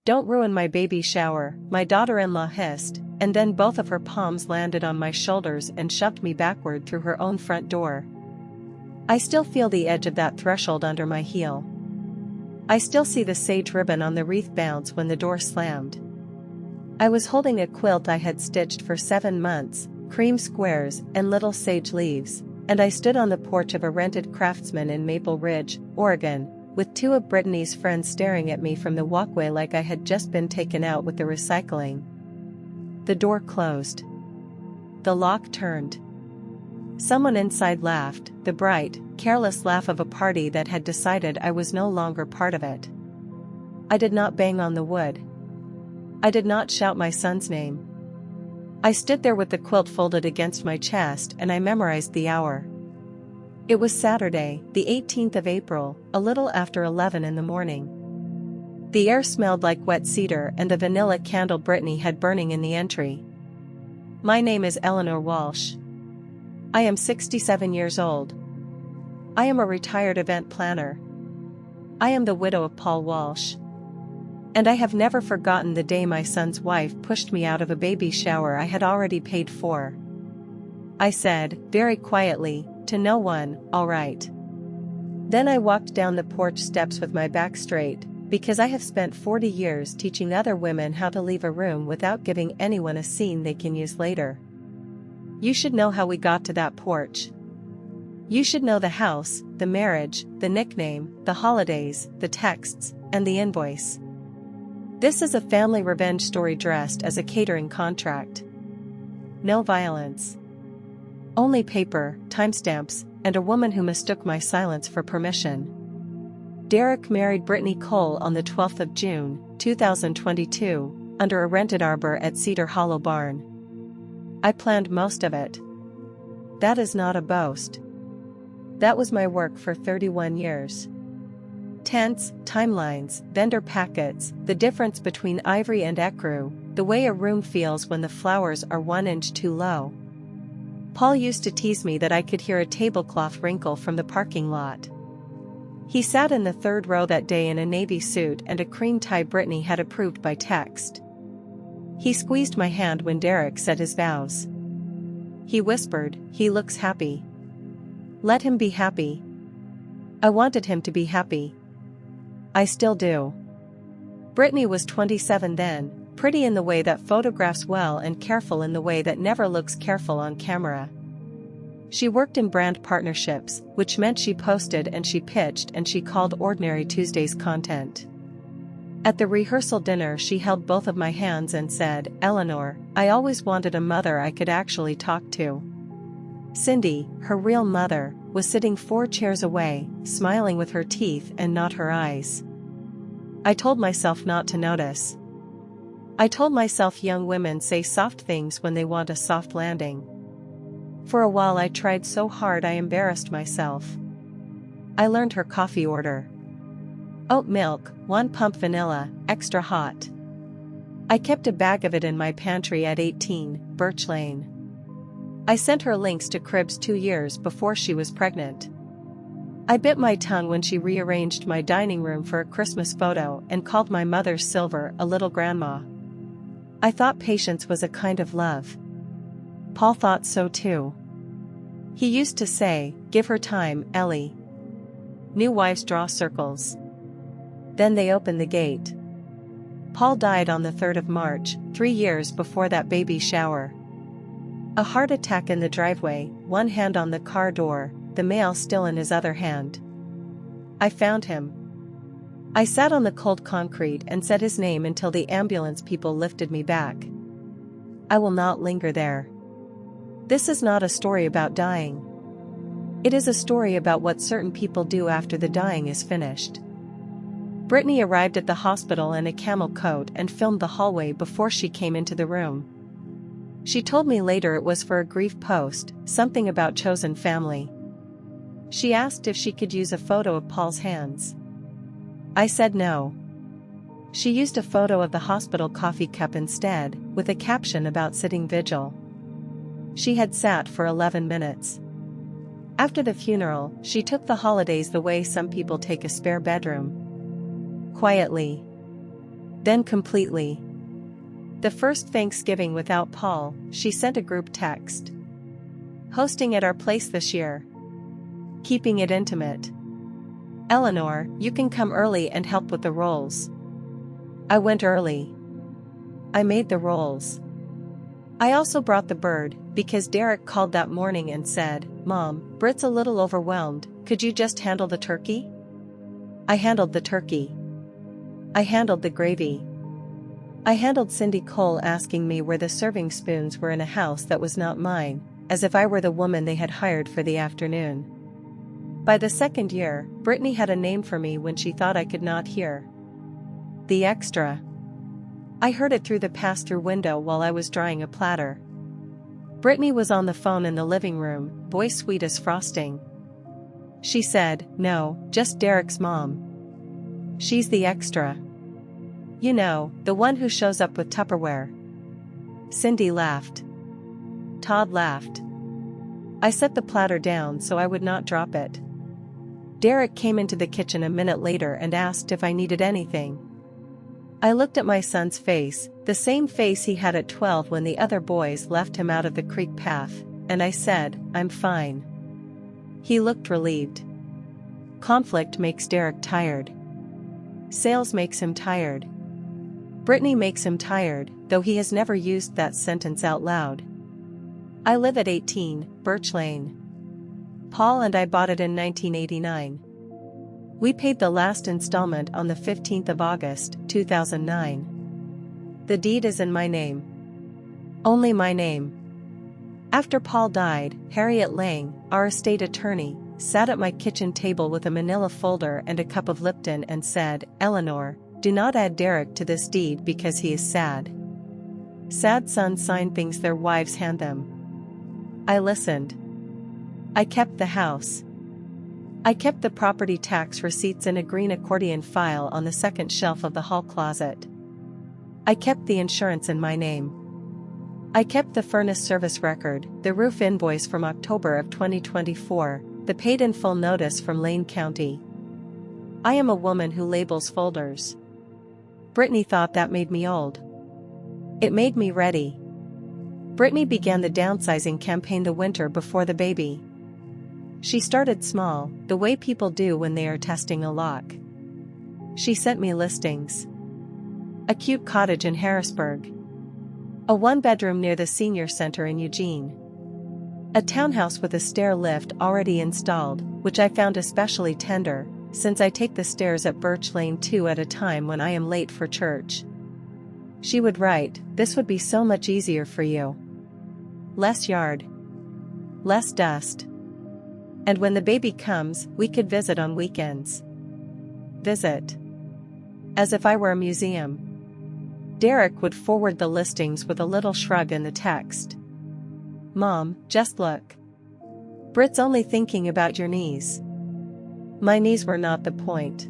"Don't ruin my baby shower," my daughter-in-law hissed, and then both of her palms landed on my shoulders and shoved me backward through her own front door. I still feel the edge of that threshold under my heel. I still see the sage ribbon on the wreath bounce when the door slammed. I was holding a quilt I had stitched for 7 months, cream squares and little sage leaves, and I stood on the porch of a rented craftsman in Maple Ridge, Oregon, with 2 of Brittany's friends staring at me from the walkway like I had just been taken out with the recycling. The door closed. The lock turned. Someone inside laughed, the bright, careless laugh of a party that had decided I was no longer part of it. I did not bang on the wood. I did not shout my son's name. I stood there with the quilt folded against my chest and I memorized the hour. It was Saturday, the 18th of April, a little after 11 in the morning. The air smelled like wet cedar and the vanilla candle Brittany had burning in the entry. My name is Eleanor Walsh. I am 67 years old. I am a retired event planner. I am the widow of Paul Walsh. And I have never forgotten the day my son's wife pushed me out of a baby shower I had already paid for. I said, very quietly, to no one, "All right." Then I walked down the porch steps with my back straight, because I have spent 40 years teaching other women how to leave a room without giving anyone a scene they can use later. You should know how we got to that porch. You should know the house, the marriage, the nickname, the holidays, the texts, and the invoice. This is a family revenge story dressed as a catering contract. No violence. Only paper, timestamps, and a woman who mistook my silence for permission. Derek married Brittany Cole on the 12th of June, 2022, under a rented arbor at Cedar Hollow Barn. I planned most of it. That is not a boast. That was my work for 31 years. Tents, timelines, vendor packets, the difference between ivory and ecru, the way a room feels when the flowers are 1 inch too low. Paul used to tease me that I could hear a tablecloth wrinkle from the parking lot. He sat in the 3rd row that day in a navy suit and a cream tie Brittany had approved by text. He squeezed my hand when Derek said his vows. He whispered, "He looks happy. Let him be happy." I wanted him to be happy. I still do. Brittany was 27 then, pretty in the way that photographs well and careful in the way that never looks careful on camera. She worked in brand partnerships, which meant she posted and she pitched and she called Ordinary Tuesdays content. At the rehearsal dinner she held both of my hands and said, "Eleanor, I always wanted a mother I could actually talk to." Cindy, her real mother, was sitting 4 chairs away, smiling with her teeth and not her eyes. I told myself not to notice. I told myself young women say soft things when they want a soft landing. For a while I tried so hard I embarrassed myself. I learned her coffee order. Oat milk, 1 pump vanilla, extra hot. I kept a bag of it in my pantry at 18, Birch Lane. I sent her links to cribs 2 years before she was pregnant. I bit my tongue when she rearranged my dining room for a Christmas photo and called my mother's silver a little grandma. I thought patience was a kind of love. Paul thought so too. He used to say, "Give her time, Ellie. New wives draw circles. Then they open the gate." Paul died on the 3rd of March, 3 years before that baby shower. A heart attack in the driveway, one hand on the car door, the mail still in his other hand. I found him. I sat on the cold concrete and said his name until the ambulance people lifted me back. I will not linger there. This is not a story about dying. It is a story about what certain people do after the dying is finished. Brittany arrived at the hospital in a camel coat and filmed the hallway before she came into the room. She told me later it was for a grief post, something about chosen family. She asked if she could use a photo of Paul's hands. I said no. She used a photo of the hospital coffee cup instead, with a caption about sitting vigil. She had sat for 11 minutes. After the funeral, she took the holidays the way some people take a spare bedroom. Quietly. Then completely. The first Thanksgiving without Paul, she sent a group text. Hosting at our place this year. Keeping it intimate. Eleanor, you can come early and help with the rolls. I went early. I made the rolls. I also brought the bird, because Derek called that morning and said, Mom, Britt's a little overwhelmed, could you just handle the turkey? I handled the turkey. I handled the gravy. I handled Cindy Cole asking me where the serving spoons were in a house that was not mine, as if I were the woman they had hired for the afternoon. By the second year, Brittany had a name for me when she thought I could not hear. The extra. I heard it through the pass-through window while I was drying a platter. Brittany was on the phone in the living room, voice sweet as frosting. She said, no, just Derek's mom. She's the extra. You know, the one who shows up with Tupperware. Cindy laughed. Todd laughed. I set the platter down so I would not drop it. Derek came into the kitchen a minute later and asked if I needed anything. I looked at my son's face, the same face he had at 12 when the other boys left him out of the creek path, and I said, I'm fine. He looked relieved. Conflict makes Derek tired. Sales makes him tired. Brittany makes him tired, though he has never used that sentence out loud. I live at 18, Birch Lane. Paul and I bought it in 1989. We paid the last installment on the 15th of August, 2009. The deed is in my name. Only my name. After Paul died, Harriet Lang, our estate attorney, sat at my kitchen table with a manila folder and a cup of Lipton and said, Eleanor, do not add Derek to this deed because he is sad. Sad sons sign things their wives hand them. I listened. I kept the house. I kept the property tax receipts in a green accordion file on the second shelf of the hall closet. I kept the insurance in my name. I kept the furnace service record, the roof invoice from October of 2024, the paid in full notice from Lane County. I am a woman who labels folders. Brittany thought that made me old. It made me ready. Brittany began the downsizing campaign the winter before the baby. She started small, the way people do when they are testing a lock. She sent me listings. A cute cottage in Harrisburg. A one-bedroom near the senior center in Eugene. A townhouse with a stair lift already installed, which I found especially tender, since I take the stairs at Birch Lane 2 at a time when I am late for church. She would write, this would be so much easier for you. Less yard. Less dust. And when the baby comes, we could visit on weekends. Visit. As if I were a museum. Derek would forward the listings with a little shrug in the text. Mom, just look. Britt's only thinking about your knees. My knees were not the point.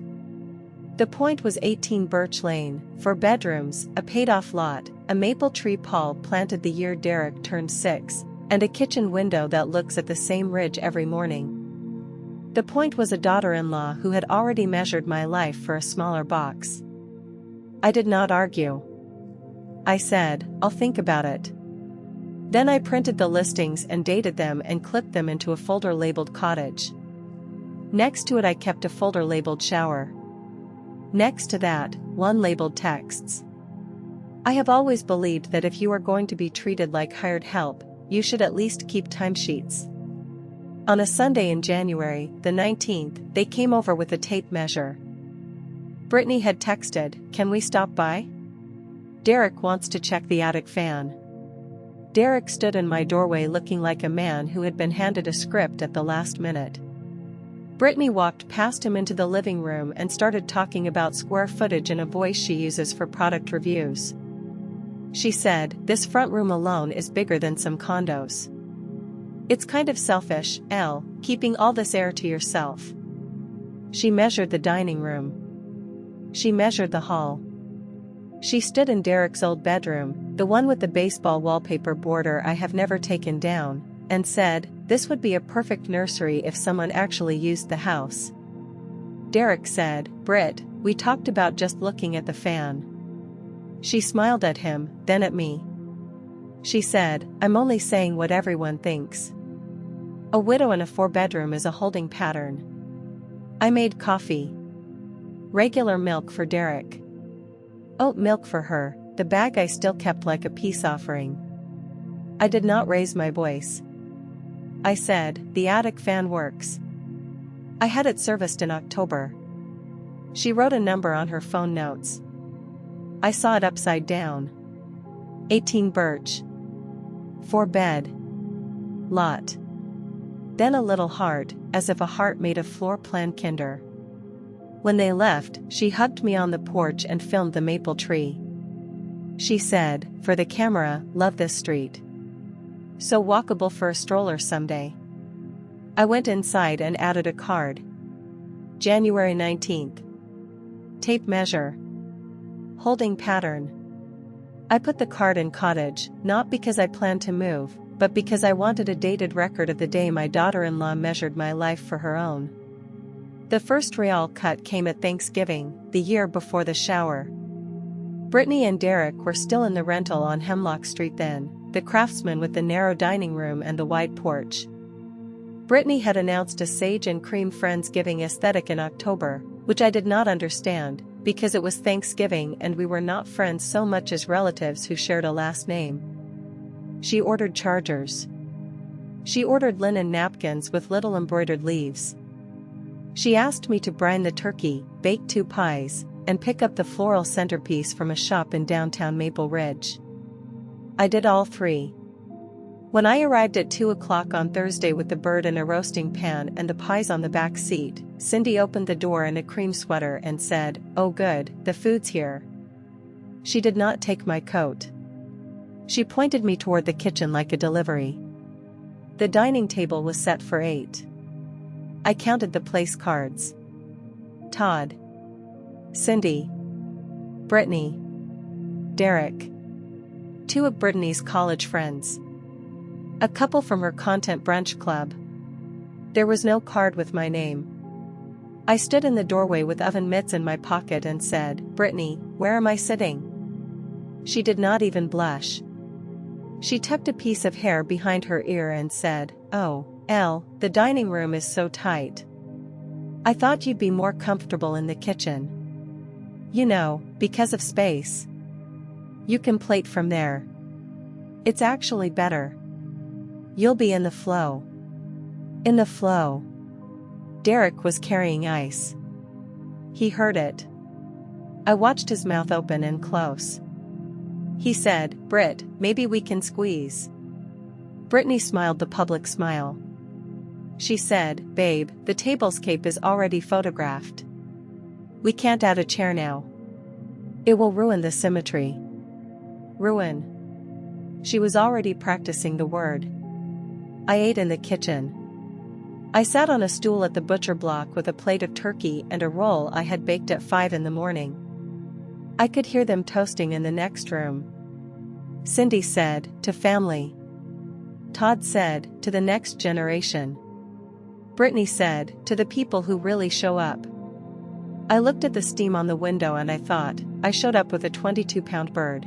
The point was 18 Birch Lane, 4 bedrooms, a paid-off lot, a maple tree Paul planted the year Derek turned 6, and a kitchen window that looks at the same ridge every morning. The point was a daughter-in-law who had already measured my life for a smaller box. I did not argue. I said, I'll think about it. Then I printed the listings and dated them and clipped them into a folder labeled cottage. Next to it I kept a folder labeled shower. Next to that, one labeled texts. I have always believed that if you are going to be treated like hired help, you should at least keep timesheets. On a Sunday in January, the 19th, they came over with a tape measure. Brittany had texted, can we stop by? Derek wants to check the attic fan. Derek stood in my doorway looking like a man who had been handed a script at the last minute. Brittany walked past him into the living room and started talking about square footage in a voice she uses for product reviews. She said, this front room alone is bigger than some condos. It's kind of selfish, Elle, keeping all this air to yourself. She measured the dining room. She measured the hall. She stood in Derek's old bedroom, the one with the baseball wallpaper border I have never taken down, and said, this would be a perfect nursery if someone actually used the house. Derek said, Britt, we talked about just looking at the fan. She smiled at him, then at me. She said, "I'm only saying what everyone thinks. A widow in a 4-bedroom is a holding pattern." I made coffee. Regular milk for Derek. Oat milk for her, the bag I still kept like a peace offering. I did not raise my voice. I said, "The attic fan works. I had it serviced in October." She wrote a number on her phone notes. I saw it upside down. 18 Birch. 4-bed. Lot. Then a little heart, as if a heart made of floor plan kinder. When they left, she hugged me on the porch and filmed the maple tree. She said, "For the camera, love this street. So walkable for a stroller someday." I went inside and added a card. January 19th. Tape measure. Holding pattern. I put the card in cottage, not because I planned to move, but because I wanted a dated record of the day my daughter-in-law measured my life for her own. The first real cut came at Thanksgiving, the year before the shower. Brittany and Derek were still in the rental on Hemlock Street then, the craftsman with the narrow dining room and the wide porch. Brittany had announced a sage and cream Friendsgiving aesthetic in October, which I did not understand, because it was Thanksgiving and we were not friends so much as relatives who shared a last name. She ordered chargers. She ordered linen napkins with little embroidered leaves. She asked me to brine the turkey, bake 2 pies, and pick up the floral centerpiece from a shop in downtown Maple Ridge. I did all 3. When I arrived at 2 o'clock on Thursday with the bird in a roasting pan and the pies on the back seat, Cindy opened the door in a cream sweater and said, "Oh good, the food's here." She did not take my coat. She pointed me toward the kitchen like a delivery. The dining table was set for 8. I counted the place cards. Todd. Cindy. Brittany. Derek. 2 of Brittany's college friends. A couple from her content brunch club. There was no card with my name. I stood in the doorway with oven mitts in my pocket and said, "Brittany, where am I sitting?" She did not even blush. She tucked a piece of hair behind her ear and said, "Oh, Elle, the dining room is so tight. I thought you'd be more comfortable in the kitchen. You know, because of space. You can plate from there. It's actually better. You'll be in the flow." In the flow. Derek was carrying ice. He heard it. I watched his mouth open and close. He said, "Britt, maybe we can squeeze." Brittany smiled the public smile. She said, "Babe, the tablescape is already photographed. We can't add a chair now. It will ruin the symmetry." Ruin. She was already practicing the word. I ate in the kitchen. I sat on a stool at the butcher block with a plate of turkey and a roll I had baked at 5 in the morning. I could hear them toasting in the next room. Cindy said, "To family." Todd said, "To the next generation." Brittany said, "To the people who really show up." I looked at the steam on the window and I thought, I showed up with a 22-pound bird.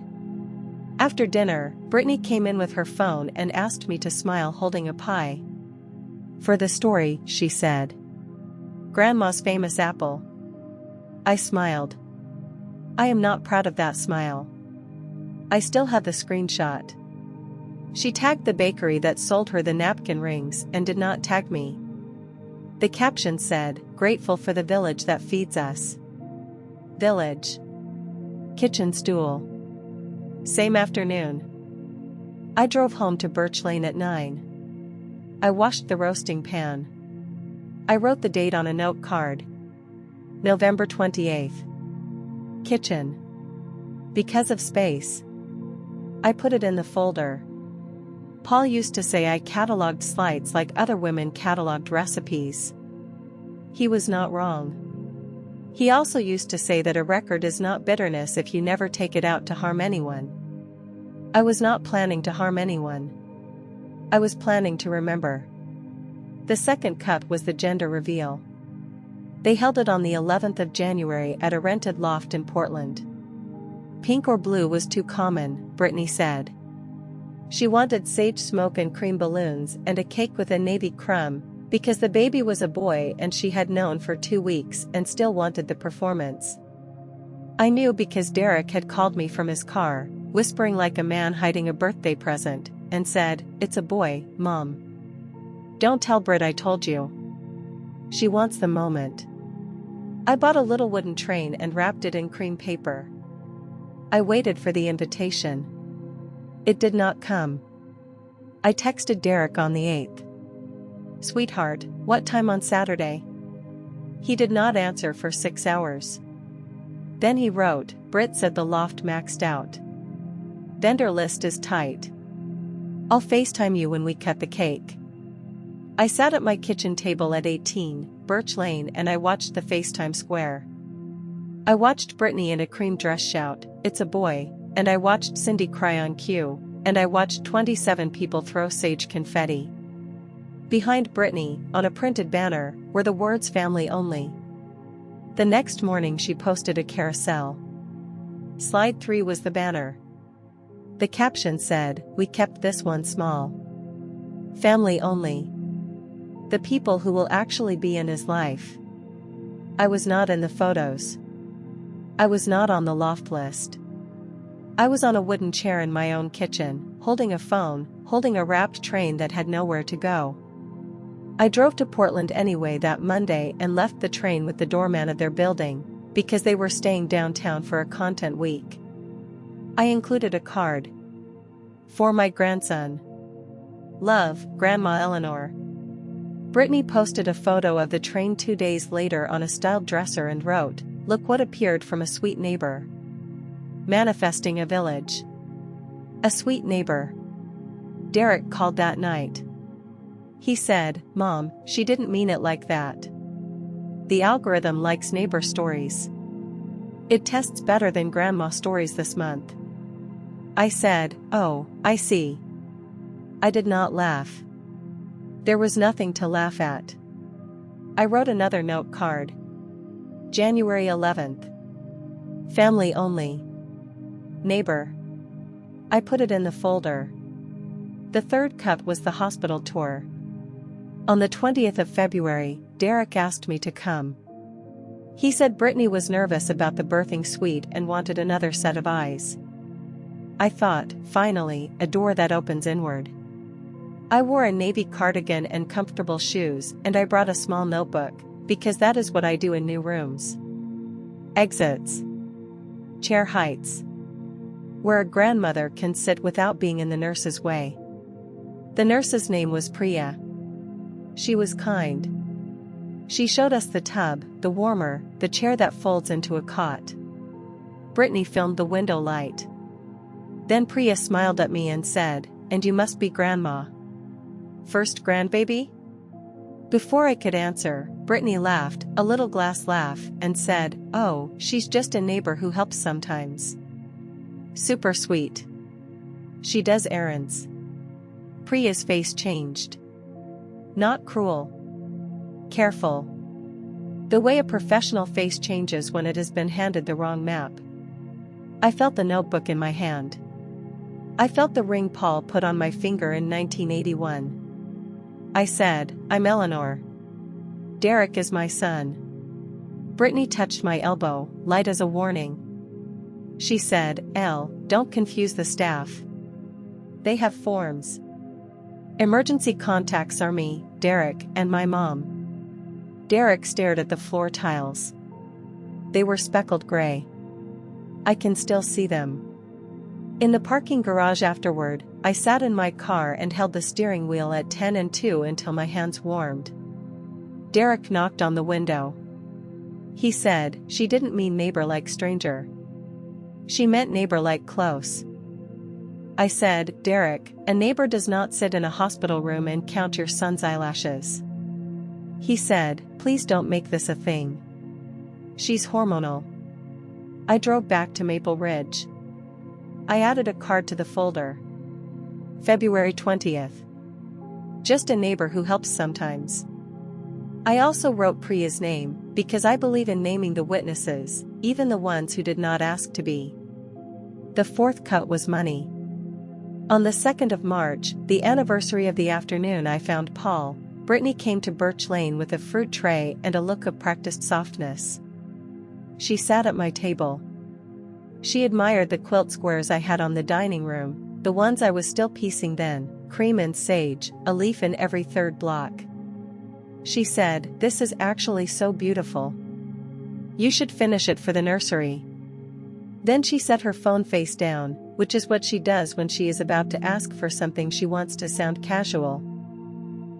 After dinner, Brittany came in with her phone and asked me to smile holding a pie. "For the story," she said. "Grandma's famous apple." I smiled. I am not proud of that smile. I still have the screenshot. She tagged the bakery that sold her the napkin rings and did not tag me. The caption said, "Grateful for the village that feeds us." Village. Kitchen stool. Same afternoon. I drove home to Birch Lane at 9. I washed the roasting pan. I wrote the date on a note card. November 28th. Kitchen. Because of space. I put it in the folder. Paul used to say I cataloged slides like other women cataloged recipes. He was not wrong. He also used to say that a record is not bitterness if you never take it out to harm anyone. I was not planning to harm anyone. I was planning to remember. The second cut was the gender reveal. They held it on the 11th of January at a rented loft in Portland. Pink or blue was too common, Brittany said. She wanted sage smoke and cream balloons and a cake with a navy crumb, because the baby was a boy and she had known for 2 weeks and still wanted the performance. I knew because Derek had called me from his car, whispering like a man hiding a birthday present, and said, "It's a boy, Mom. Don't tell Brit I told you. She wants the moment." I bought a little wooden train and wrapped it in cream paper. I waited for the invitation. It did not come. I texted Derek on the 8th. "Sweetheart, what time on Saturday?" He did not answer for 6 hours. Then he wrote, "Brit said the loft maxed out. Vendor list is tight. I'll FaceTime you when we cut the cake." I sat at my kitchen table at 18, Birch Lane, and I watched the FaceTime square. I watched Brittany in a cream dress shout, "It's a boy," and I watched Cindy cry on cue, and I watched 27 people throw sage confetti. Behind Brittany, on a printed banner, were the words "Family Only." The next morning she posted a carousel. Slide 3 was the banner. The caption said, "We kept this one small. Family only. The people who will actually be in his life." I was not in the photos. I was not on the loft list. I was on a wooden chair in my own kitchen, holding a phone, holding a wrapped train that had nowhere to go. I drove to Portland anyway that Monday and left the train with the doorman of their building, because they were staying downtown for a content week. I included a card. "For my grandson. Love, Grandma Eleanor." Brittany posted a photo of the train 2 days later on a styled dresser and wrote, "Look what appeared from a sweet neighbor. Manifesting a village. A sweet neighbor." Derek called that night. He said, "Mom, she didn't mean it like that. The algorithm likes neighbor stories. It tests better than grandma stories this month." I said, "Oh, I see." I did not laugh. There was nothing to laugh at. I wrote another note card. January 11th. Family only. Neighbor. I put it in the folder. The third cut was the hospital tour. On the 20th of February, Derek asked me to come. He said Brittany was nervous about the birthing suite and wanted another set of eyes. I thought, finally, a door that opens inward. I wore a navy cardigan and comfortable shoes, and I brought a small notebook, because that is what I do in new rooms. Exits. Chair heights. Where a grandmother can sit without being in the nurse's way. The nurse's name was Priya. She was kind. She showed us the tub, the warmer, the chair that folds into a cot. Brittany filmed the window light. Then Priya smiled at me and said, "And you must be Grandma. First grandbaby?" Before I could answer, Brittany laughed, a little glass laugh, and said, "Oh, she's just a neighbor who helps sometimes. Super sweet. She does errands." Priya's face changed. Not cruel. Careful. The way a professional face changes when it has been handed the wrong map. I felt the notebook in my hand. I felt the ring Paul put on my finger in 1981. I said, "I'm Eleanor. Derek is my son." Brittany touched my elbow, light as a warning. She said, "Elle, don't confuse the staff. They have forms. Emergency contacts are me, Derek, and my mom." Derek stared at the floor tiles. They were speckled gray. I can still see them. In the parking garage afterward, I sat in my car and held the steering wheel at 10 and 2 until my hands warmed. Derek knocked on the window. He said, "She didn't mean neighbor like stranger. She meant neighbor like close." I said, "Derek, a neighbor does not sit in a hospital room and count your son's eyelashes." He said, "Please don't make this a thing. She's hormonal." I drove back to Maple Ridge. I added a card to the folder. February 20th. Just a neighbor who helps sometimes. I also wrote Priya's name, because I believe in naming the witnesses, even the ones who did not ask to be. The fourth cut was money. On the 2nd of March, the anniversary of the afternoon I found Paul, Brittany came to Birch Lane with a fruit tray and a look of practiced softness. She sat at my table. She admired the quilt squares I had on the dining room, the ones I was still piecing then, cream and sage, a leaf in every third block. She said, "This is actually so beautiful. You should finish it for the nursery." Then she set her phone face down, which is what she does when she is about to ask for something she wants to sound casual.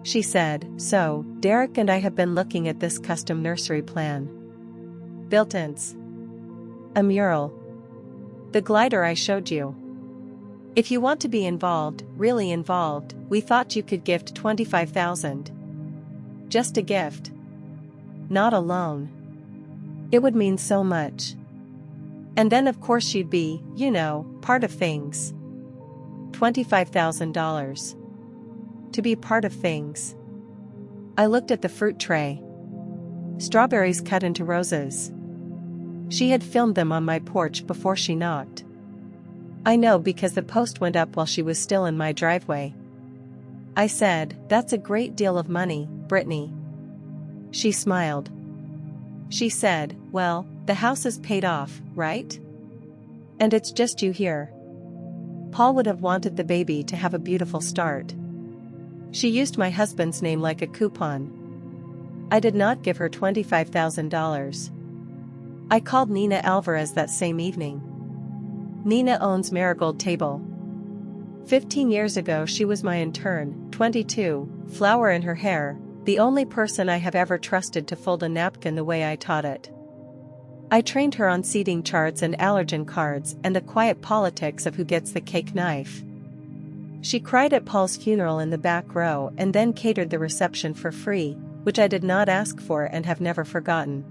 She said, "So, Derek and I have been looking at this custom nursery plan. Built-ins. A mural. The glider I showed you. If you want to be involved, really involved, we thought you could gift $25,000. Just a gift. Not a loan. It would mean so much. And then of course you'd be, part of things. $25,000. To be part of things." I looked at the fruit tray. Strawberries cut into roses. She had filmed them on my porch before she knocked. I know because the post went up while she was still in my driveway. I said, "That's a great deal of money, Brittany." She smiled. She said, "Well, the house is paid off, right? And it's just you here." Paul would have wanted the baby to have a beautiful start. She used my husband's name like a coupon. I did not give her $25,000. I called Nina Alvarez that same evening. Nina owns Marigold Table. 15 years ago she was my intern, 22, flower in her hair, the only person I have ever trusted to fold a napkin the way I taught it. I trained her on seating charts and allergen cards and the quiet politics of who gets the cake knife. She cried at Paul's funeral in the back row and then catered the reception for free, which I did not ask for and have never forgotten.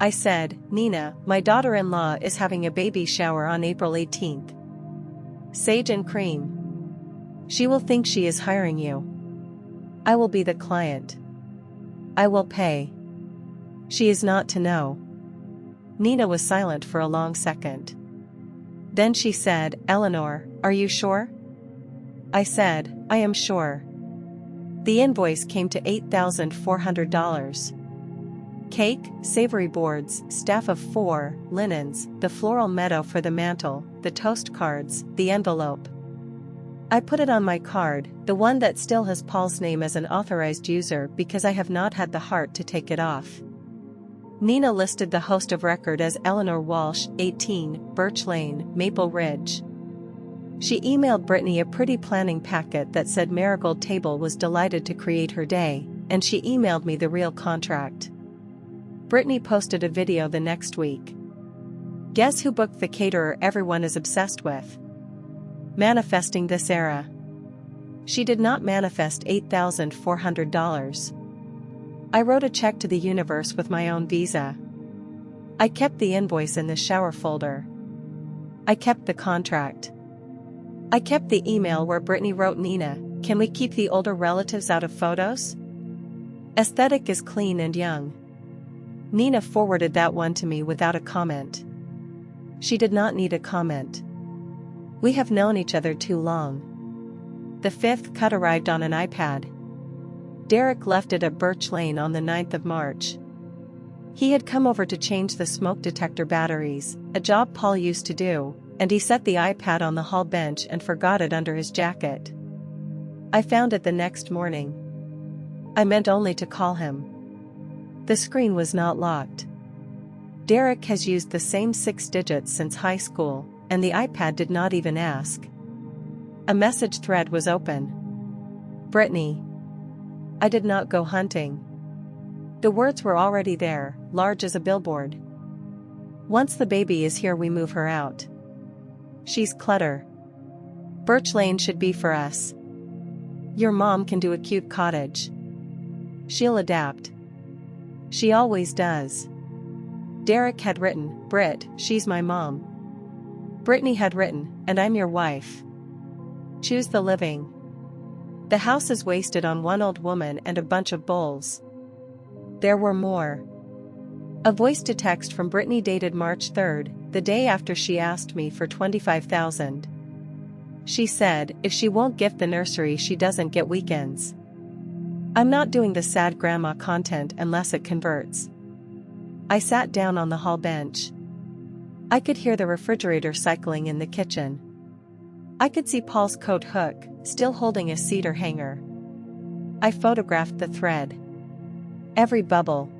I said, "Nina, my daughter-in-law is having a baby shower on April 18th. Sage and cream. She will think she is hiring you. I will be the client. I will pay. She is not to know." Nina was silent for a long second. Then she said, "Eleanor, are you sure?" I said, "I am sure." The invoice came to $8,400. Cake, savory boards, staff of 4, linens, the floral meadow for the mantel, the toast cards, the envelope. I put it on my card, the one that still has Paul's name as an authorized user because I have not had the heart to take it off. Nina listed the host of record as Eleanor Walsh, 18, Birch Lane, Maple Ridge. She emailed Brittany a pretty planning packet that said Marigold Table was delighted to create her day, and she emailed me the real contract. Brittany posted a video the next week. Guess who booked the caterer everyone is obsessed with? Manifesting this era. She did not manifest $8,400. I wrote a check to the universe with my own visa. I kept the invoice in the shower folder. I kept the contract. I kept the email where Brittany wrote Nina, "Can we keep the older relatives out of photos? Aesthetic is clean and young." Nina forwarded that one to me without a comment. She did not need a comment. We have known each other too long. The 5th cut arrived on an iPad. Derek left it at Birch Lane on the 9th of March. He had come over to change the smoke detector batteries, a job Paul used to do, and he set the iPad on the hall bench and forgot it under his jacket. I found it the next morning. I meant only to call him. The screen was not locked. Derek has used the same 6 digits since high school, and the iPad did not even ask. A message thread was open. Brittany. I did not go hunting. The words were already there, large as a billboard. Once the baby is here we move her out. She's clutter. Birch Lane should be for us. Your mom can do a cute cottage. She'll adapt. She always does. Derek had written, "Brit, she's my mom." Brittany had written, "And I'm your wife. Choose the living." The house is wasted on one old woman and a bunch of bowls. There were more. A voice to text from Brittany dated March 3rd, the day after she asked me for $25,000. She said, if she won't gift the nursery, she doesn't get weekends. I'm not doing the sad grandma content unless it converts. I sat down on the hall bench. I could hear the refrigerator cycling in the kitchen. I could see Paul's coat hook, still holding a cedar hanger. I photographed the thread. Every bubble.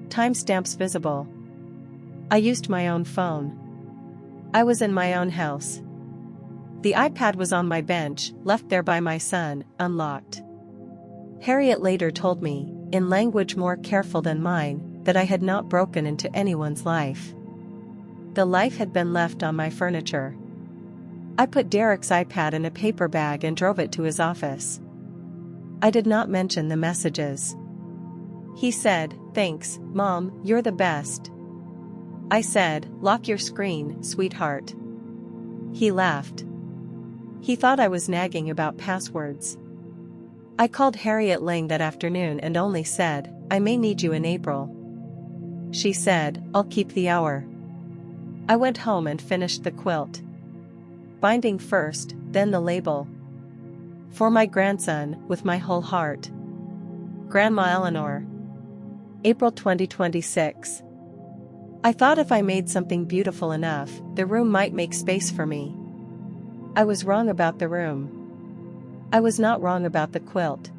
Timestamps visible. I used my own phone. I was in my own house. The iPad was on my bench, left there by my son, unlocked. Harriet later told me, in language more careful than mine, that I had not broken into anyone's life. The life had been left on my furniture. I put Derek's iPad in a paper bag and drove it to his office. I did not mention the messages. He said, "Thanks, Mom, you're the best." I said, "Lock your screen, sweetheart." He laughed. He thought I was nagging about passwords. I called Harriet Lang that afternoon and only said, "I may need you in April." She said, "I'll keep the hour." I went home and finished the quilt. Binding first, then the label. For my grandson, with my whole heart. Grandma Eleanor. April 2026. I thought if I made something beautiful enough, the room might make space for me. I was wrong about the room. I was not wrong about the quilt.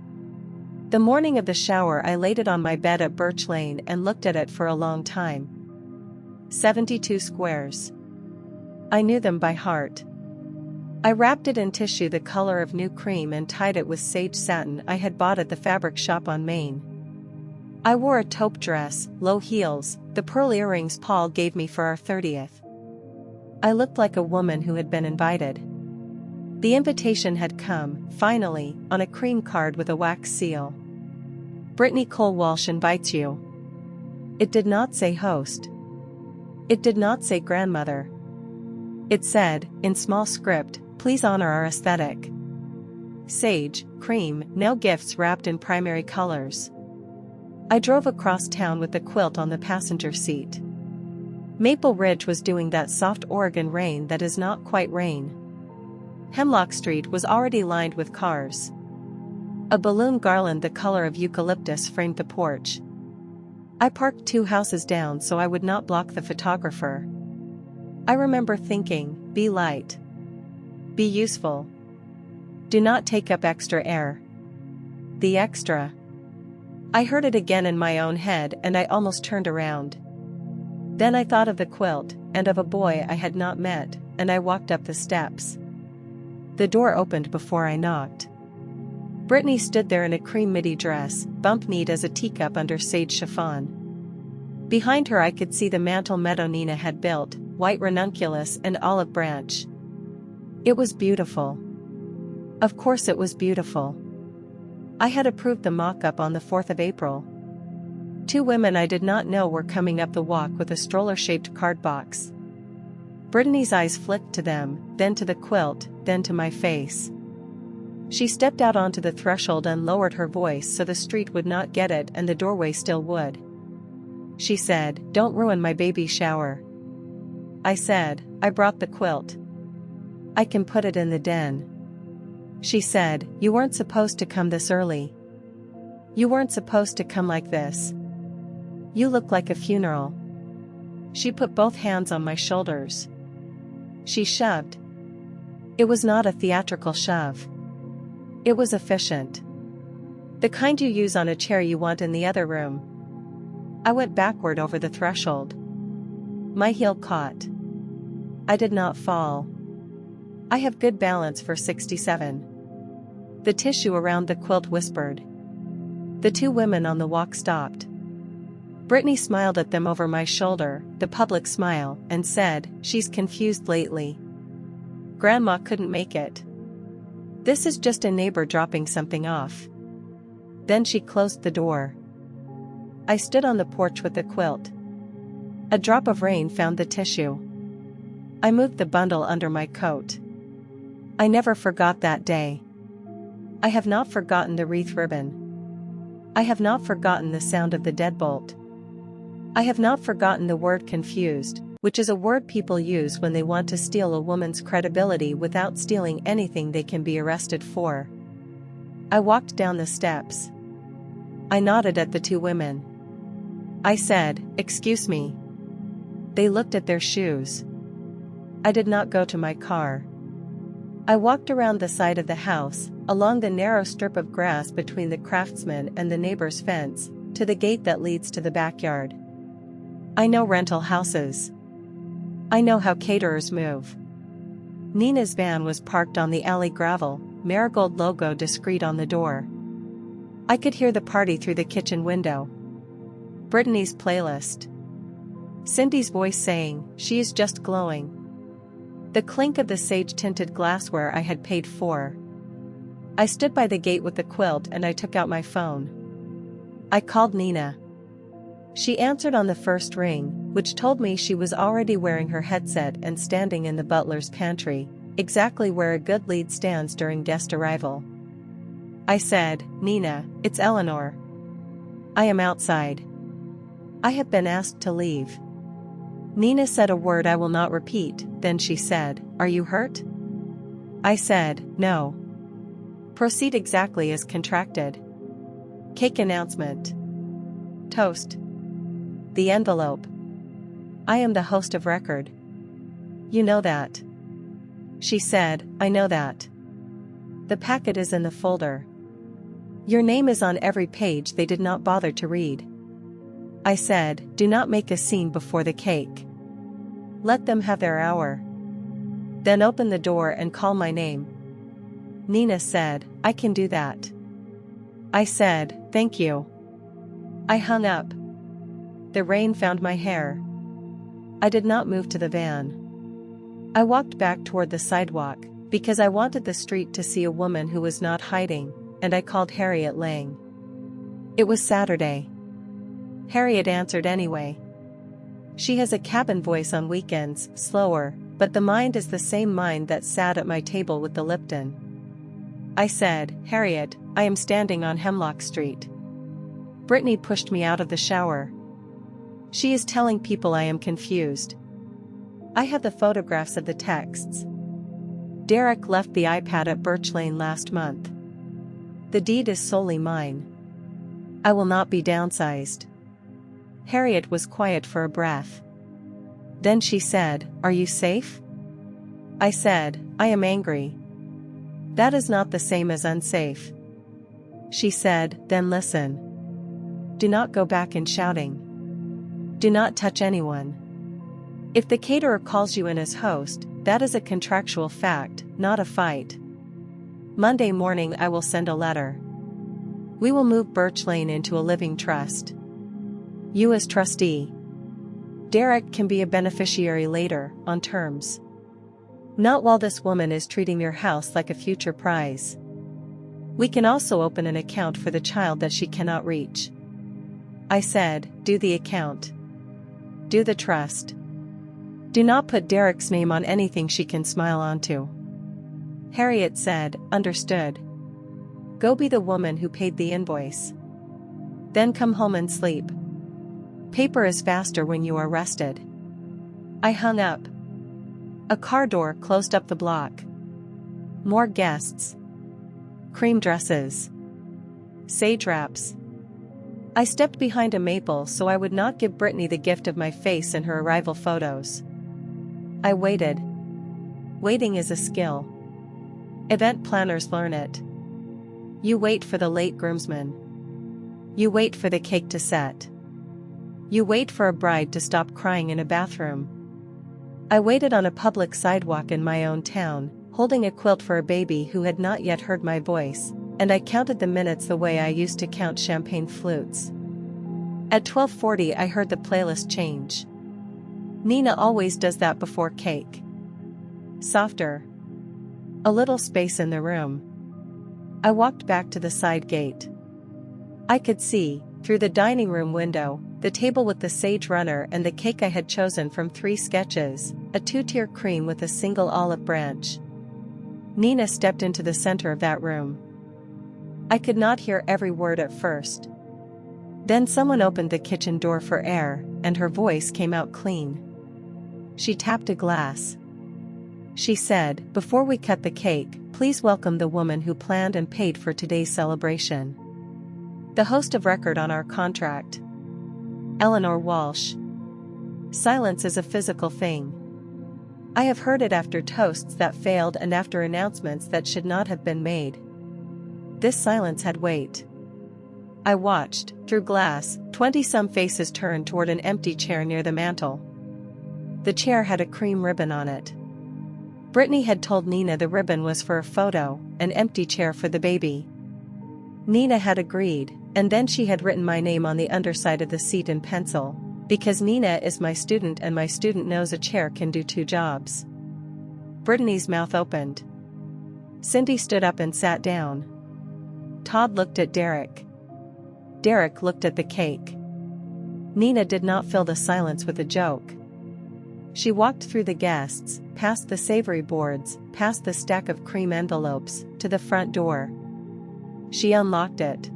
The morning of the shower, I laid it on my bed at Birch Lane and looked at it for a long time. 72 squares. I knew them by heart. I wrapped it in tissue the color of new cream and tied it with sage satin I had bought at the fabric shop on Main. I wore a taupe dress, low heels, the pearl earrings Paul gave me for our 30th. I looked like a woman who had been invited. The invitation had come, finally, on a cream card with a wax seal. Brittany Cole Walsh invites you. It did not say host. It did not say grandmother. It said, in small script, "Please honor our aesthetic." Sage, cream, no gifts wrapped in primary colors. I drove across town with the quilt on the passenger seat. Maple Ridge was doing that soft Oregon rain that is not quite rain. Hemlock Street was already lined with cars. A balloon garland the color of eucalyptus framed the porch. I parked 2 houses down so I would not block the photographer. I remember thinking, be light. Be useful. Do not take up extra air. The extra. I heard it again in my own head and I almost turned around. Then I thought of the quilt, and of a boy I had not met, and I walked up the steps. The door opened before I knocked. Brittany stood there in a cream midi dress, bump-kneed as a teacup under sage chiffon. Behind her I could see the mantel meadow Nina had built, white ranunculus and olive branch. It was beautiful. Of course it was beautiful. I had approved the mock-up on the 4th of April. 2 women I did not know were coming up the walk with a stroller-shaped card box. Brittany's eyes flicked to them, then to the quilt, then to my face. She stepped out onto the threshold and lowered her voice so the street would not get it and the doorway still would. She said, "Don't ruin my baby shower." I said, "I brought the quilt. I can put it in the den." She said, "You weren't supposed to come this early. You weren't supposed to come like this. You look like a funeral." She put both hands on my shoulders. She shoved. It was not a theatrical shove. It was efficient. The kind you use on a chair you want in the other room. I went backward over the threshold. My heel caught. I did not fall. I have good balance for 67. The tissue around the quilt whispered. The 2 women on the walk stopped. Brittany smiled at them over my shoulder, the public smile, and said, "She's confused lately. Grandma couldn't make it. This is just a neighbor dropping something off." Then she closed the door. I stood on the porch with the quilt. A drop of rain found the tissue. I moved the bundle under my coat. I never forgot that day. I have not forgotten the wreath ribbon. I have not forgotten the sound of the deadbolt. I have not forgotten the word confused, which is a word people use when they want to steal a woman's credibility without stealing anything they can be arrested for. I walked down the steps. I nodded at the two women. I said, "Excuse me." They looked at their shoes. I did not go to my car. I walked around the side of the house, along the narrow strip of grass between the craftsman and the neighbor's fence, to the gate that leads to the backyard. I know rental houses. I know how caterers move. Nina's van was parked on the alley gravel, marigold logo discreet on the door. I could hear the party through the kitchen window. Brittany's playlist. Cindy's voice saying, "She is just glowing." The clink of the sage-tinted glassware I had paid for. I stood by the gate with the quilt and I took out my phone. I called Nina. She answered on the first ring, which told me she was already wearing her headset and standing in the butler's pantry, exactly where a good lead stands during guest arrival. I said, "Nina, it's Eleanor. I am outside. I have been asked to leave." Nina said a word I will not repeat, then she said, "Are you hurt?" I said, "No." Proceed exactly as contracted. Cake announcement. Toast. The envelope. I am the host of record. You know that. She said, "I know that. The packet is in the folder. Your name is on every page they did not bother to read." I said, "Do not make a scene before the cake. Let them have their hour. Then open the door and call my name." Nina said, "I can do that." I said, "Thank you." I hung up. The rain found my hair. I did not move to the van. I walked back toward the sidewalk, because I wanted the street to see a woman who was not hiding, and I called Harriet Lang. It was Saturday. Harriet answered anyway. She has a cabin voice on weekends, slower, but the mind is the same mind that sat at my table with the Lipton. I said, "Harriet, I am standing on Hemlock Street." Brittany pushed me out of the shower. She is telling people I am confused. I have the photographs of the texts. Derek left the iPad at Birch Lane last month. The deed is solely mine. I will not be downsized. Harriet was quiet for a breath. Then she said, "Are you safe?" I said, "I am angry." That is not the same as unsafe. She said, "Then listen. Do not go back in shouting. Do not touch anyone. If the caterer calls you in as host, that is a contractual fact, not a fight. Monday morning I will send a letter. We will move Birch Lane into a living trust. You as trustee. Derek can be a beneficiary later, on terms. Not while this woman is treating your house like a future prize. We can also open an account for the child that she cannot reach." I said, "Do the account. Do the trust. Do not put Derek's name on anything she can smile onto." Harriet said, "Understood. Go be the woman who paid the invoice. Then come home and sleep. Paper is faster when you are rested." I hung up. A car door closed up the block. More guests. Cream dresses. Sage wraps. I stepped behind a maple so I would not give Brittany the gift of my face in her arrival photos. I waited. Waiting is a skill. Event planners learn it. You wait for the late groomsman. You wait for the cake to set. You wait for a bride to stop crying in a bathroom. I waited on a public sidewalk in my own town, holding a quilt for a baby who had not yet heard my voice, and I counted the minutes the way I used to count champagne flutes. At 12:40 I heard the playlist change. Nina always does that before cake. Softer. A little space in the room. I walked back to the side gate. I could see, through the dining room window, the table with the sage runner and the cake I had chosen from 3 sketches, a 2-tier cream with a single olive branch. Nina stepped into the center of that room. I could not hear every word at first. Then someone opened the kitchen door for air, and her voice came out clean. She tapped a glass. She said, "Before we cut the cake, please welcome the woman who planned and paid for today's celebration. The host of record on our contract. Eleanor Walsh." Silence is a physical thing. I have heard it after toasts that failed and after announcements that should not have been made. This silence had weight. I watched, through glass, 20-some faces turn toward an empty chair near the mantel. The chair had a cream ribbon on it. Brittany had told Nina the ribbon was for a photo, an empty chair for the baby. Nina had agreed, and then she had written my name on the underside of the seat in pencil, because Nina is my student and my student knows a chair can do two jobs. Brittany's mouth opened. Cindy stood up and sat down. Todd looked at Derek. Derek looked at the cake. Nina did not fill the silence with a joke. She walked through the guests, past the savory boards, past the stack of cream envelopes, to the front door. She unlocked it.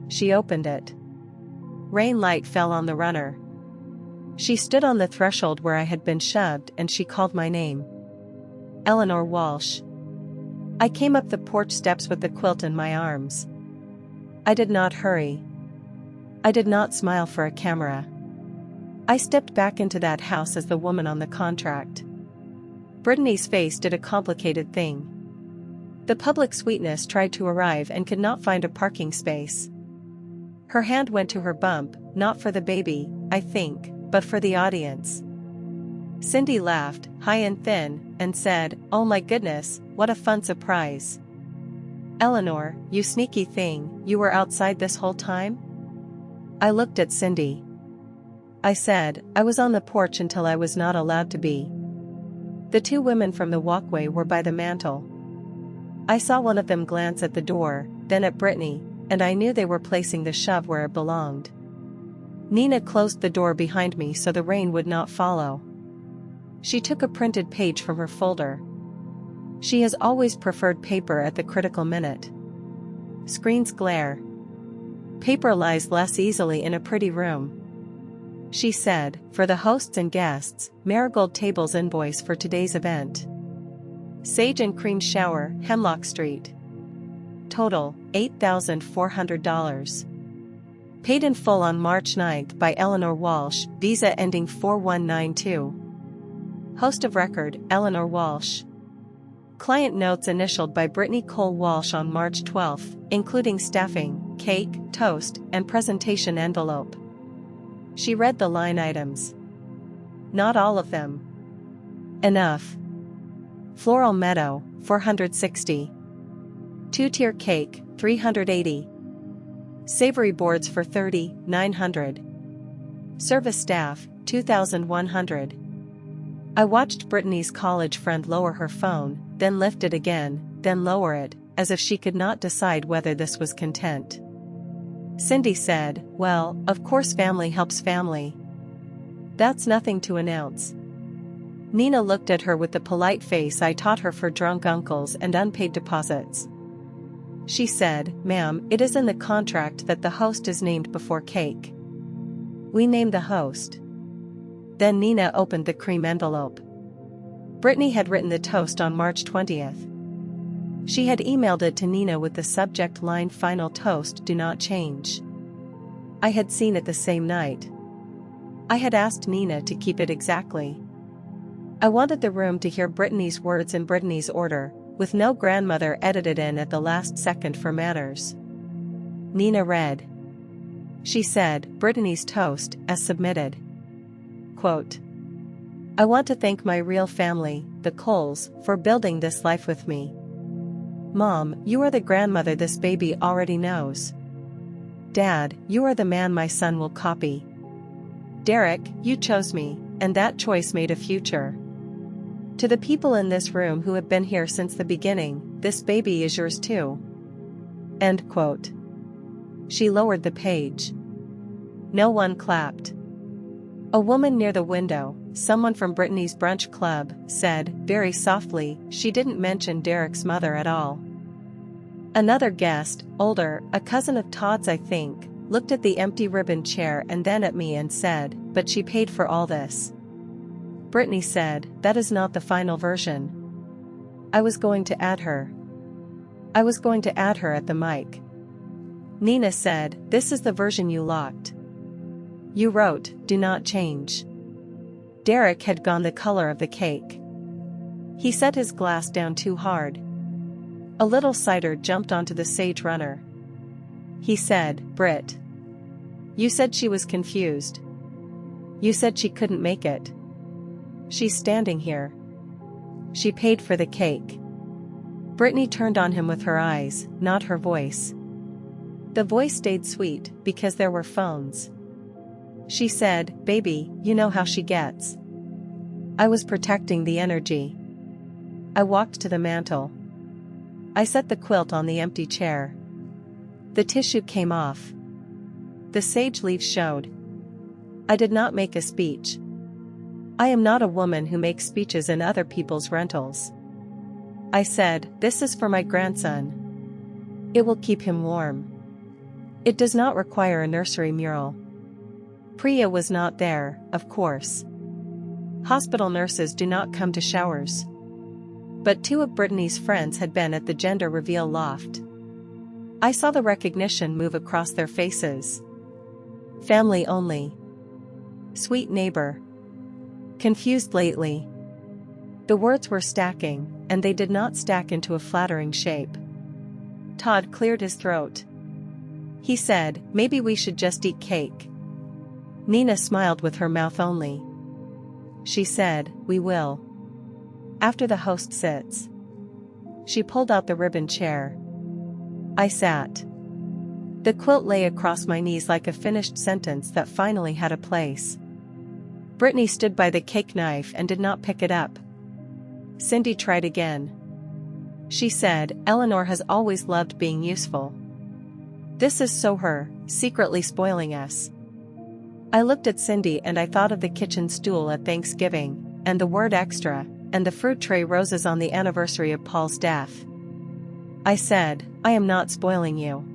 She opened it. Rain light fell on the runner. She stood on the threshold where I had been shoved and she called my name. Eleanor Walsh. I came up the porch steps with the quilt in my arms. I did not hurry. I did not smile for a camera. I stepped back into that house as the woman on the contract. Brittany's face did a complicated thing. The public sweetness tried to arrive and could not find a parking space. Her hand went to her bump, not for the baby, I think, but for the audience. Cindy laughed, high and thin, and said, "Oh my goodness, what a fun surprise. Eleanor, you sneaky thing, you were outside this whole time?" I looked at Cindy. I said, "I was on the porch until I was not allowed to be." The two women from the walkway were by the mantel. I saw one of them glance at the door, then at Brittany, and I knew they were placing the shove where it belonged. Nina closed the door behind me so the rain would not follow. She took a printed page from her folder. She has always preferred paper at the critical minute. Screens glare. Paper lies less easily in a pretty room. She said, "For the hosts and guests, Marigold Table's invoice for today's event. Sage and Cream Shower, Hemlock Street. Total, $8,400. Paid in full on March 9th by Eleanor Walsh, Visa ending 4192. Host of record, Eleanor Walsh. Client notes initialed by Brittany Cole Walsh on March 12th, including staffing, cake, toast, and presentation envelope." She read the line items. Not all of them. Enough. Floral Meadow, 460. Two-tier cake, 380. Savory boards for 30, 900. Service staff, 2,100. I watched Brittany's college friend lower her phone, then lift it again, then lower it, as if she could not decide whether this was content. Cindy said, "Well, of course family helps family. That's nothing to announce." Nina looked at her with the polite face I taught her for drunk uncles and unpaid deposits. She said, "Ma'am, it is in the contract that the host is named before cake." We named the host. Then Nina opened the cream envelope. Brittany had written the toast on March 20th. She had emailed it to Nina with the subject line "Final toast, do not change." I had seen it the same night. I had asked Nina to keep it exactly. I wanted the room to hear Brittany's words in Brittany's order, with no grandmother edited in at the last second for manners. Nina read. She said, "Brittany's toast, as submitted." Quote, "I want to thank my real family, the Coles, for building this life with me. Mom, you are the grandmother this baby already knows. Dad, you are the man my son will copy. Derek, you chose me, and that choice made a future. To the people in this room who have been here since the beginning, this baby is yours too." End quote. She lowered the page. No one clapped. A woman near the window, someone from Brittany's brunch club, said, very softly, "She didn't mention Derek's mother at all." Another guest, older, a cousin of Todd's I think, looked at the empty ribbon chair and then at me and said, "But she paid for all this." Brittany said, that is not the final version. I was going to add her. I was going to add her at the mic. Nina said, this is the version you locked. You wrote, do not change. Derek had gone the color of the cake. He set his glass down too hard. A little cider jumped onto the sage runner. He said, Brit. You said she was confused. You said she couldn't make it. She's standing here. She paid for the cake. Brittany turned on him with her eyes, not her voice. The voice stayed sweet, because there were phones. She said, baby, you know how she gets. I was protecting the energy. I walked to the mantel. I set the quilt on the empty chair. The tissue came off. The sage leaves showed. I did not make a speech. I am not a woman who makes speeches in other people's rentals. I said, this is for my grandson. It will keep him warm. It does not require a nursery mural. Priya was not there, of course. Hospital nurses do not come to showers. But two of Brittany's friends had been at the gender reveal loft. I saw the recognition move across their faces. Family only. Sweet neighbor. Confused lately. The words were stacking, and they did not stack into a flattering shape. Todd cleared his throat. He said, maybe we should just eat cake. Nina smiled with her mouth only. She said, we will. After the host sits. She pulled out the ribbon chair. I sat. The quilt lay across my knees like a finished sentence that finally had a place. Brittany stood by the cake knife and did not pick it up. Cindy tried again. She said, Eleanor has always loved being useful. This is so her, secretly spoiling us. I looked at Cindy and I thought of the kitchen stool at Thanksgiving, and the word extra, and the fruit tray roses on the anniversary of Paul's death. I said, I am not spoiling you.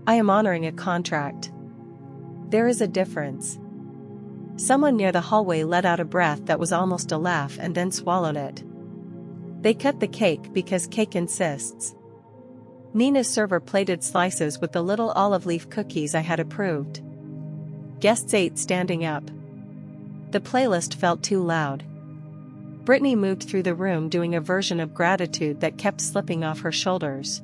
I am honoring a contract. There is a difference. Someone near the hallway let out a breath that was almost a laugh and then swallowed it. They cut the cake because cake insists. Nina's server plated slices with the little olive leaf cookies I had approved. Guests ate standing up. The playlist felt too loud. Brittany moved through the room doing a version of gratitude that kept slipping off her shoulders.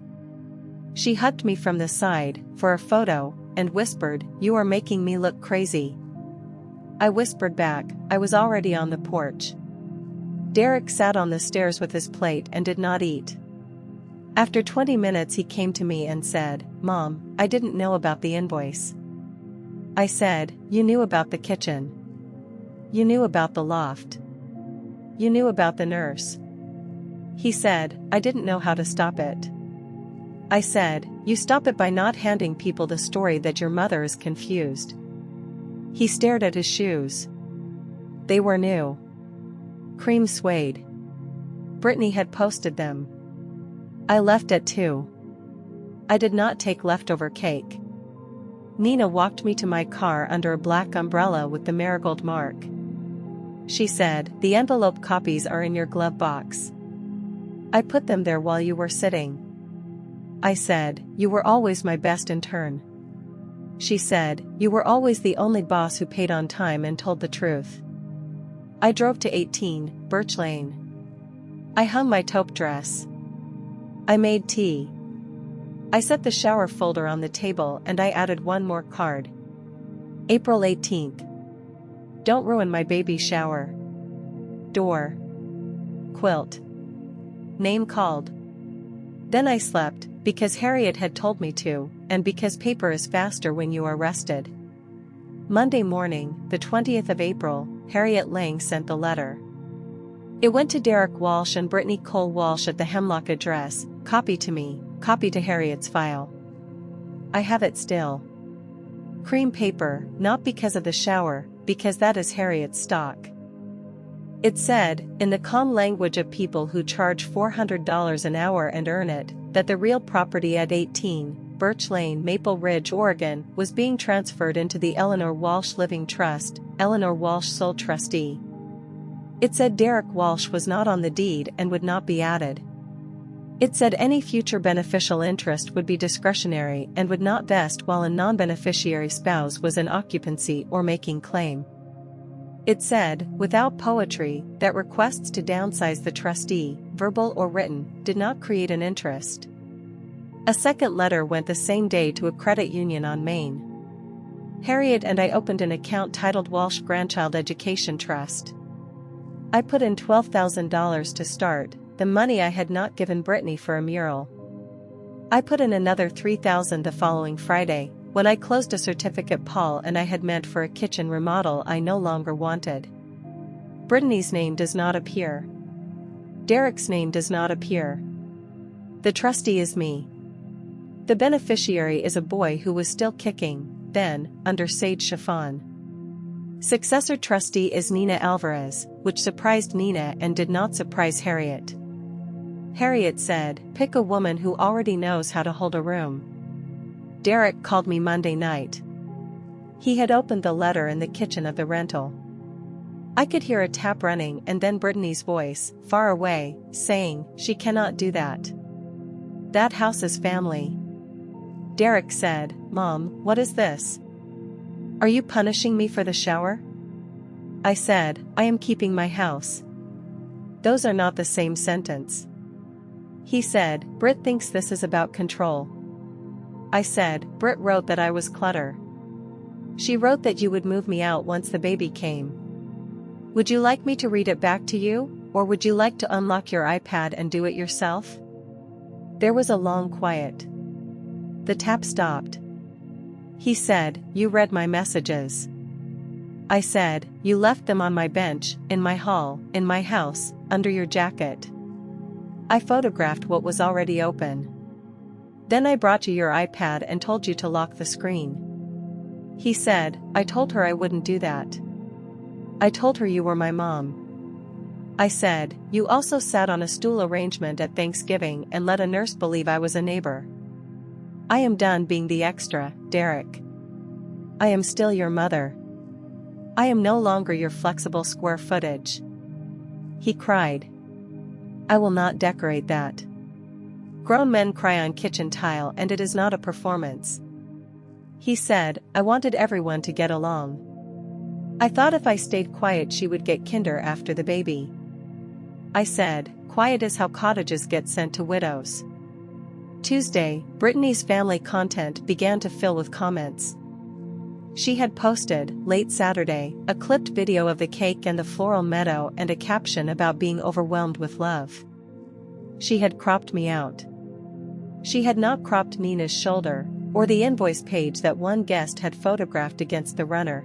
She hugged me from the side, for a photo, and whispered, you are making me look crazy. I whispered back, I was already on the porch. Derek sat on the stairs with his plate and did not eat. After 20 minutes he came to me and said, Mom, I didn't know about the invoice. I said, you knew about the kitchen. You knew about the loft. You knew about the nurse. He said, I didn't know how to stop it. I said, you stop it by not handing people the story that your mother is confused. He stared at his shoes. They were new. Cream suede. Brittany had posted them. I left at 2. I did not take leftover cake. Nina walked me to my car under a black umbrella with the marigold mark. She said, the envelope copies are in your glove box. I put them there while you were sitting. I said, you were always my best intern. She said, you were always the only boss who paid on time and told the truth. I drove to 18, Birch Lane. I hung my taupe dress. I made tea. I set the shower folder on the table and I added one more card. April 18th. Don't ruin my baby shower. Door. Quilt. Name called. Then I slept, because Harriet had told me to, and because paper is faster when you are rested. Monday morning, the 20th of April, Harriet Lang sent the letter. It went to Derek Walsh and Brittany Cole Walsh at the Hemlock address, copy to me, copy to Harriet's file. I have it still. Cream paper, not because of the shower, because that is Harriet's stock. It said, in the calm language of people who charge $400 an hour and earn it, that the real property at 18, Birch Lane, Maple Ridge, Oregon, was being transferred into the Eleanor Walsh Living Trust, Eleanor Walsh sole trustee. It said Derek Walsh was not on the deed and would not be added. It said any future beneficial interest would be discretionary and would not vest while a non-beneficiary spouse was in occupancy or making claim. It said, without poetry, that requests to downsize the trustee, verbal or written, did not create an interest. A second letter went the same day to a credit union on Main. Harriet and I opened an account titled Walsh Grandchild Education Trust. I put in $12,000 to start, the money I had not given Brittany for a mural. I put in another $3,000 the following Friday, when I closed a certificate Paul and I had meant for a kitchen remodel I no longer wanted. Brittany's name does not appear. Derek's name does not appear. The trustee is me. The beneficiary is a boy who was still kicking, then, under sage chiffon. Successor trustee is Nina Alvarez, which surprised Nina and did not surprise Harriet. Harriet said, pick a woman who already knows how to hold a room. Derek called me Monday night. He had opened the letter in the kitchen of the rental. I could hear a tap running and then Brittany's voice, far away, saying, she cannot do that. That house is family. Derek said, Mom, what is this? Are you punishing me for the shower? I said, I am keeping my house. Those are not the same sentence. He said, Britt thinks this is about control. I said, Britt wrote that I was clutter. She wrote that you would move me out once the baby came. Would you like me to read it back to you, or would you like to unlock your iPad and do it yourself? There was a long quiet. The tap stopped. He said, you read my messages. I said, you left them on my bench, in my hall, in my house, under your jacket. I photographed what was already open. Then I brought you your iPad and told you to lock the screen. He said, I told her I wouldn't do that. I told her you were my mom. I said, you also sat on a stool arrangement at Thanksgiving and let a nurse believe I was a neighbor. I am done being the extra, Derek. I am still your mother. I am no longer your flexible square footage. He cried. I will not decorate that. Grown men cry on kitchen tile and it is not a performance. He said, I wanted everyone to get along. I thought if I stayed quiet she would get kinder after the baby. I said, quiet is how cottages get sent to widows. Tuesday, Brittany's family content began to fill with comments. She had posted, late Saturday, a clipped video of the cake and the floral meadow and a caption about being overwhelmed with love. She had cropped me out. She had not cropped Nina's shoulder, or the invoice page that one guest had photographed against the runner.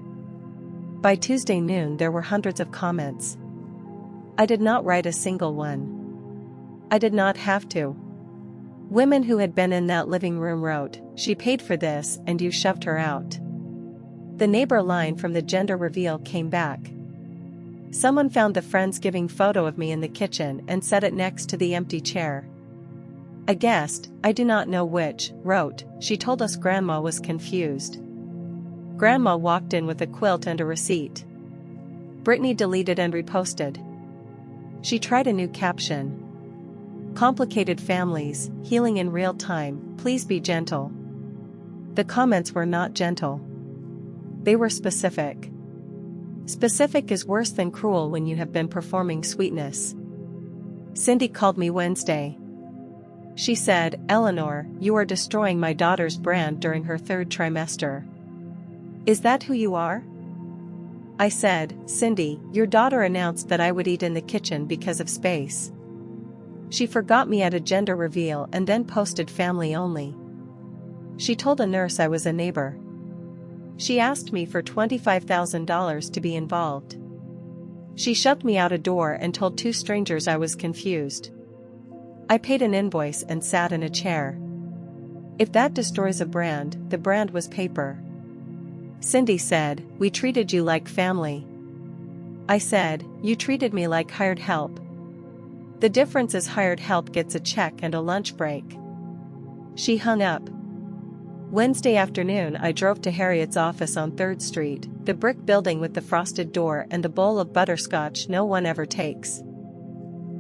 By Tuesday noon there were hundreds of comments. I did not write a single one. I did not have to. Women who had been in that living room wrote, she paid for this and you shoved her out. The neighbor line from the gender reveal came back. Someone found the Friendsgiving photo of me in the kitchen and set it next to the empty chair. A guest, I do not know which, wrote, she told us Grandma was confused. Grandma walked in with a quilt and a receipt. Brittany deleted and reposted. She tried a new caption. Complicated families, healing in real time, please be gentle. The comments were not gentle. They were specific. Specific is worse than cruel when you have been performing sweetness. Cindy called me Wednesday. She said, Eleanor, you are destroying my daughter's brand during her 3rd trimester. Is that who you are? I said, Cindy, your daughter announced that I would eat in the kitchen because of space. She forgot me at a gender reveal and then posted family only. She told a nurse I was a neighbor. She asked me for $25,000 to be involved. She shoved me out a door and told 2 strangers I was confused. I paid an invoice and sat in a chair. If that destroys a brand, the brand was paper. Cindy said, we treated you like family. I said, you treated me like hired help. The difference is hired help gets a check and a lunch break. She hung up. Wednesday afternoon I drove to Harriet's office on 3rd Street, The brick building with the frosted door and the bowl of butterscotch no one ever takes.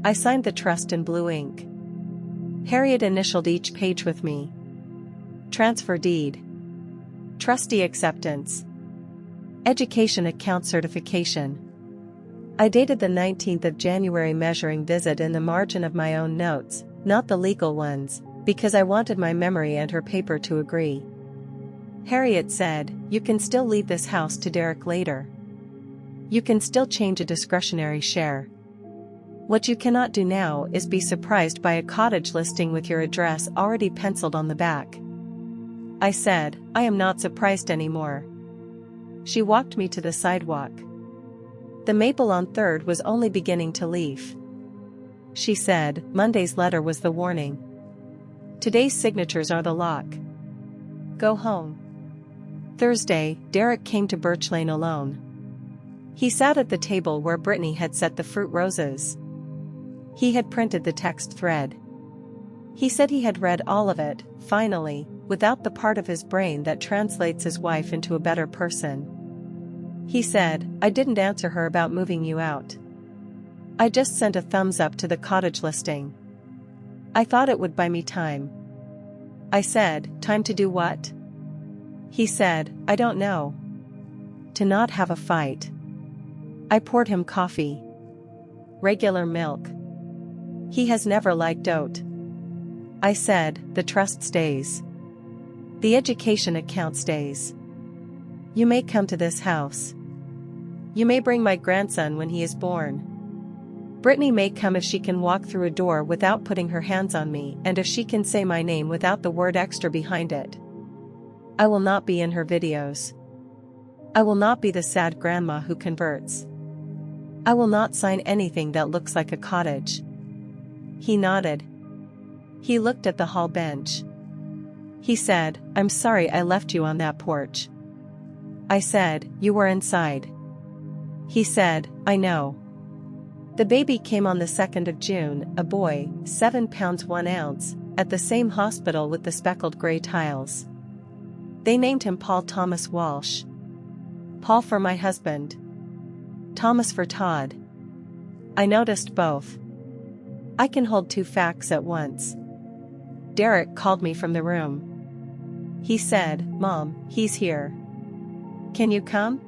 I signed the trust in blue ink. Harriet initialed each page with me. Transfer deed. Trustee acceptance. Education account certification. I dated the 19th of January, measuring visit in the margin of my own notes, not the legal ones, because I wanted my memory and her paper to agree. Harriet said, "You can still leave this house to Derek later. You can still change a discretionary share. What you cannot do now is be surprised by a cottage listing with your address already penciled on the back." I said, "I am not surprised anymore." She walked me to the sidewalk. The maple on 3rd was only beginning to leaf. She said, "Monday's letter was the warning. Today's signatures are the lock. Go home." Thursday, Derek came to Birch Lane alone. He sat at the table where Brittany had set the fruit roses. He had printed the text thread. He said he had read all of it, finally, without the part of his brain that translates his wife into a better person. He said, "I didn't answer her about moving you out. I just sent a thumbs up to the cottage listing. I thought it would buy me time." I said, "Time to do what?" He said, "I don't know. To not have a fight." I poured him coffee. Regular milk. He has never liked oat. I said, "The trust stays. The education account stays. You may come to this house. You may bring my grandson when he is born. Brittany may come if she can walk through a door without putting her hands on me, and if she can say my name without the word extra behind it. I will not be in her videos. I will not be the sad grandma who converts. I will not sign anything that looks like a cottage." He nodded. He looked at the hall bench. He said, "I'm sorry I left you on that porch." I said, "You were inside." He said, "I know." The baby came on the 2nd of June, a boy, 7 pounds 1 ounce, at the same hospital with the speckled gray tiles. They named him Paul Thomas Walsh. Paul for my husband. Thomas for Todd. I noticed both. I can hold 2 facts at once. Derek called me from the room. He said, "Mom, he's here. Can you come?"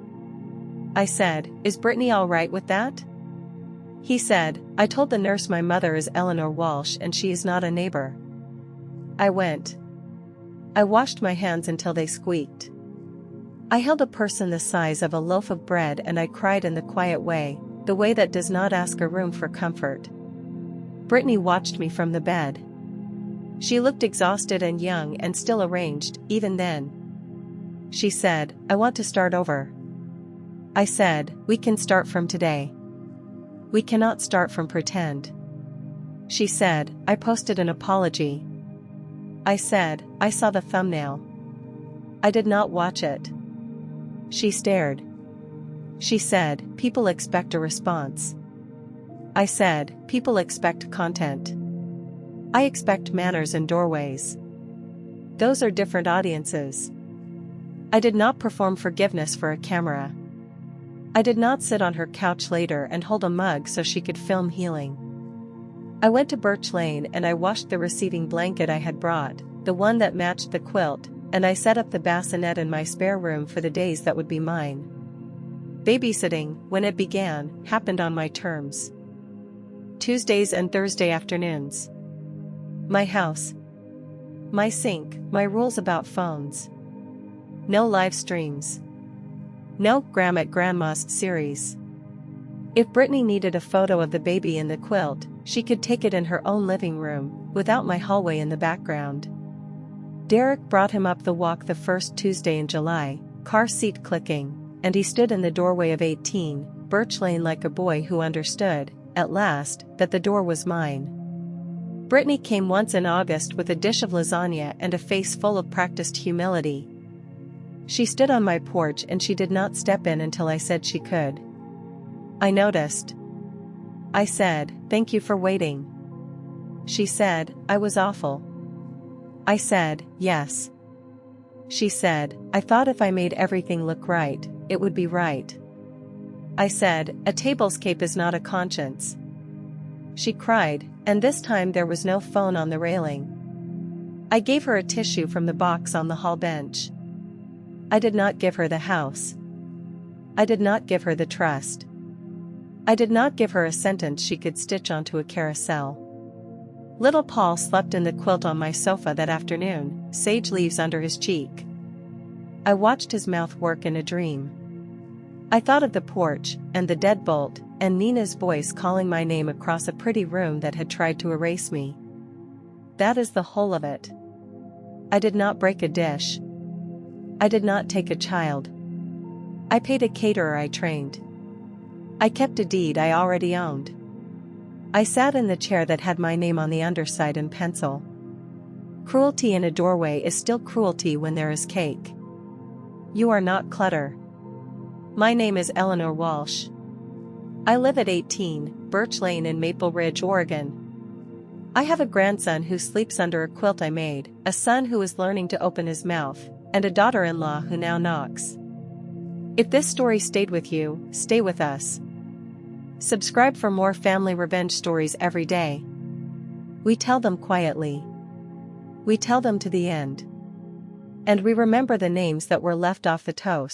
I said, "Is Brittany all right with that?" He said, "I told the nurse my mother is Eleanor Walsh and she is not a neighbor." I went. I washed my hands until they squeaked. I held a person the size of a loaf of bread and I cried in the quiet way, the way that does not ask a room for comfort. Brittany watched me from the bed. She looked exhausted and young and still arranged, even then. She said, "I want to start over." I said, "We can start from today. We cannot start from pretend." She said, "I posted an apology." I said, "I saw the thumbnail. I did not watch it." She stared. She said, "People expect a response." I said, "People expect content. I expect manners and doorways. Those are different audiences." I did not perform forgiveness for a camera. I did not sit on her couch later and hold a mug so she could film healing. I went to Birch Lane and I washed the receiving blanket I had brought, the one that matched the quilt, and I set up the bassinet in my spare room for the days that would be mine. Babysitting, when it began, happened on my terms. Tuesdays and Thursday afternoons. My house. My sink, my rules about phones. No live streams. No Gram at Grandma's series. If Brittany needed a photo of the baby in the quilt, she could take it in her own living room, without my hallway in the background. Derek brought him up the walk the first Tuesday in July, car seat clicking, and he stood in the doorway of 18, Birch Lane like a boy who understood, at last, that the door was mine. Brittany came once in August with a dish of lasagna and a face full of practiced humility. She stood on my porch and she did not step in until I said she could. I noticed. I said, "Thank you for waiting." She said, "I was awful." I said, "Yes." She said, "I thought if I made everything look right, it would be right. I said, a tablescape is not a conscience. She cried, and this time there was no phone on the railing. I gave her a tissue from the box on the hall bench. I did not give her the house. I did not give her the trust. I did not give her a sentence she could stitch onto a carousel. Little Paul slept in the quilt on my sofa that afternoon, sage leaves under his cheek. I watched his mouth work in a dream. I thought of the porch, and the deadbolt, and Nina's voice calling my name across a pretty room that had tried to erase me. That is the whole of it. I did not break a dish. I did not take a child. I paid a caterer I trained. I kept a deed I already owned. I sat in the chair that had my name on the underside in pencil. Cruelty in a doorway is still cruelty when there is cake. You are not clutter. My name is Eleanor Walsh. I live at 18, Birch Lane in Maple Ridge, Oregon. I have a grandson who sleeps under a quilt I made, a son who is learning to open his mouth, and a daughter-in-law who now knocks. If this story stayed with you, stay with us. Subscribe for more family revenge stories every day. We tell them quietly. We tell them to the end. And we remember the names that were left off the toast.